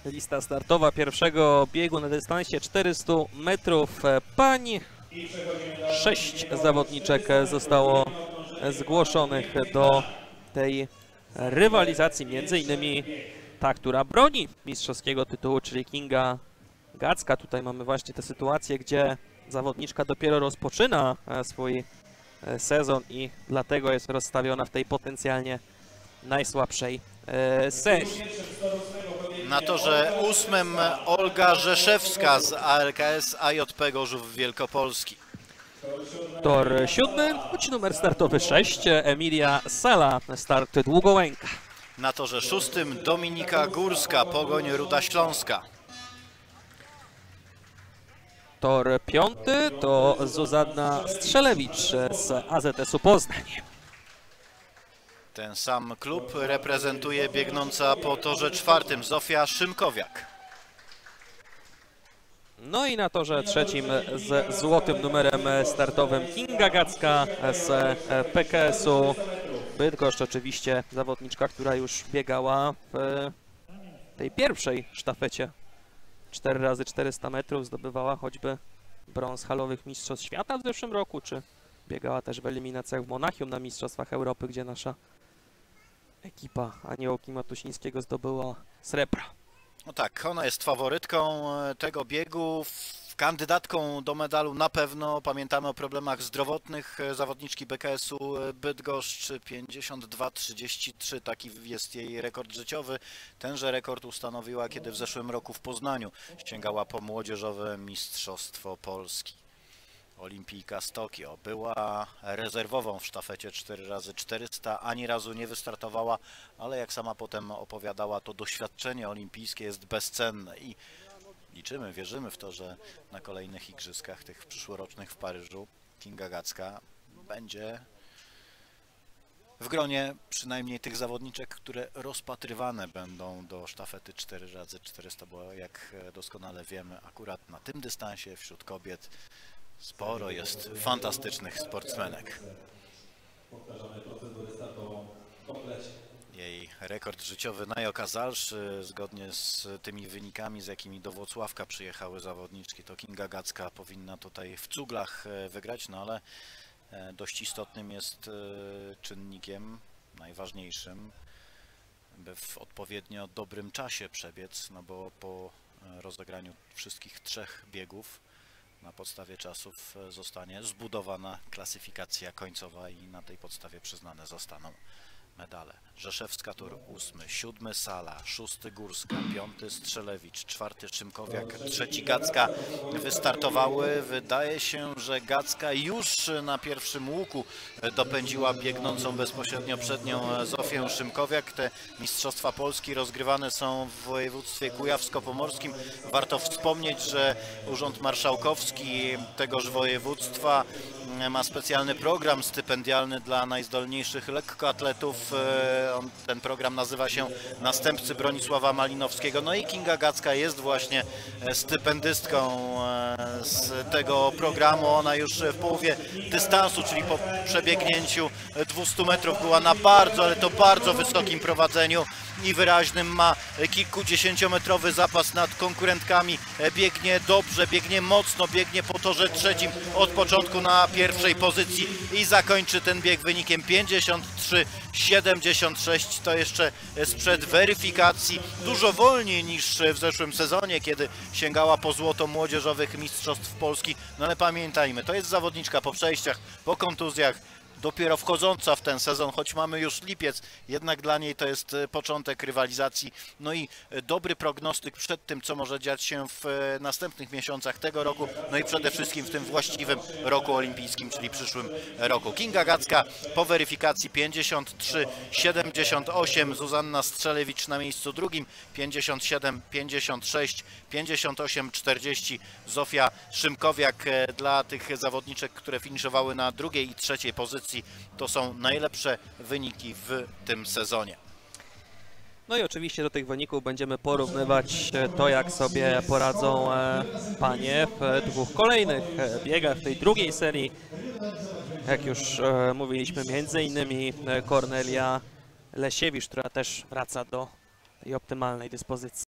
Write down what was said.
Lista startowa pierwszego biegu na dystansie 400 metrów pań. 6 zawodniczek zostało zgłoszonych do tej rywalizacji, między innymi ta, która broni mistrzowskiego tytułu, czyli Kinga Gacka. Tutaj mamy właśnie tę sytuację, gdzie zawodniczka dopiero rozpoczyna swój sezon i dlatego jest rozstawiona w tej potencjalnie najsłabszej serii. Na torze 8 Olga Rzeszewska z ALKS AJP Gorzów Wielkopolski. Tor 7, choć numer startowy 6, Emilia Sala, start Długołęka. Na torze 6 Dominika Górska, Pogoń Ruda Śląska. Tor 5 to Zuzanna Strzelewicz z AZS-u Poznań. Ten sam klub reprezentuje biegnąca po torze 4 Zofia Szymkowiak. No i na torze 3 z złotym numerem startowym Kinga Gacka z PKS-u Bydgoszcz. Oczywiście zawodniczka, która już biegała w tej pierwszej sztafecie 4x400 metrów, zdobywała choćby brąz halowych mistrzostw świata w zeszłym roku, czy biegała też w eliminacjach w Monachium na mistrzostwach Europy, gdzie nasza ekipa Aniołki Matusińskiego zdobyła srebro. No tak, ona jest faworytką tego biegu, kandydatką do medalu na pewno. Pamiętamy o problemach zdrowotnych zawodniczki BKS-u Bydgoszcz. 52:33, taki jest jej rekord życiowy. Tenże rekord ustanowiła, kiedy w zeszłym roku w Poznaniu sięgała po młodzieżowe mistrzostwo Polski. Olimpijka z Tokio była rezerwową w sztafecie 4x400, ani razu nie wystartowała, ale jak sama potem opowiadała, to doświadczenie olimpijskie jest bezcenne i liczymy, wierzymy w to, że na kolejnych igrzyskach, tych przyszłorocznych w Paryżu, Kinga Gacka będzie w gronie przynajmniej tych zawodniczek, które rozpatrywane będą do sztafety 4x400, bo jak doskonale wiemy, akurat na tym dystansie wśród kobiet sporo jest fantastycznych sportsmenek. Jej rekord życiowy najokazalszy, zgodnie z tymi wynikami, z jakimi do Włocławka przyjechały zawodniczki, to Kinga Gacka powinna tutaj w cuglach wygrać, no ale dość istotnym jest czynnikiem, najważniejszym, by w odpowiednio dobrym czasie przebiec, no bo po rozegraniu wszystkich 3 biegów na podstawie czasów zostanie zbudowana klasyfikacja końcowa i na tej podstawie przyznane zostaną medale. Rzeszewska tor 8, 7 Sala, 6 Górska, 5 Strzelewicz, 4 Szymkowiak, 3 Gacka wystartowały. Wydaje się, że Gacka już na pierwszym łuku dopędziła biegnącą bezpośrednio przed nią Zofię Szymkowiak. Te mistrzostwa Polski rozgrywane są w województwie kujawsko-pomorskim. Warto wspomnieć, że Urząd Marszałkowski tegoż województwa ma specjalny program stypendialny dla najzdolniejszych lekkoatletów. Ten program nazywa się Następcy Bronisława Malinowskiego. No i Kinga Gacka jest właśnie stypendystką z tego programu. Ona już w połowie dystansu, czyli po przebiegnięciu 200 metrów była na bardzo, ale to bardzo wysokim prowadzeniu i wyraźnym, ma kilkudziesięciometrowy zapas nad konkurentkami, biegnie dobrze, biegnie mocno, biegnie po torze 3 od początku na pierwszej pozycji i zakończy ten bieg wynikiem 53:76. To jeszcze sprzed weryfikacji, dużo wolniej niż w zeszłym sezonie, kiedy sięgała po złoto młodzieżowych mistrzostw Polski. No ale pamiętajmy, to jest zawodniczka po przejściach, po kontuzjach, dopiero wchodząca w ten sezon, choć mamy już lipiec, jednak dla niej to jest początek rywalizacji. No i dobry prognostyk przed tym, co może dziać się w następnych miesiącach tego roku, no i przede wszystkim w tym właściwym roku olimpijskim, czyli przyszłym roku. Kinga Gacka po weryfikacji 53:78, Zuzanna Strzelewicz na miejscu drugim 57:56, 58:40 Zofia Szymkowiak. Dla tych zawodniczek, które finiszowały na 2. i 3. pozycji, to są najlepsze wyniki w tym sezonie. No i oczywiście do tych wyników będziemy porównywać to, jak sobie poradzą panie w 2 kolejnych biegach w tej drugiej serii. Jak już mówiliśmy, między innymi Kornelia Lesiewicz, która też wraca do tej optymalnej dyspozycji.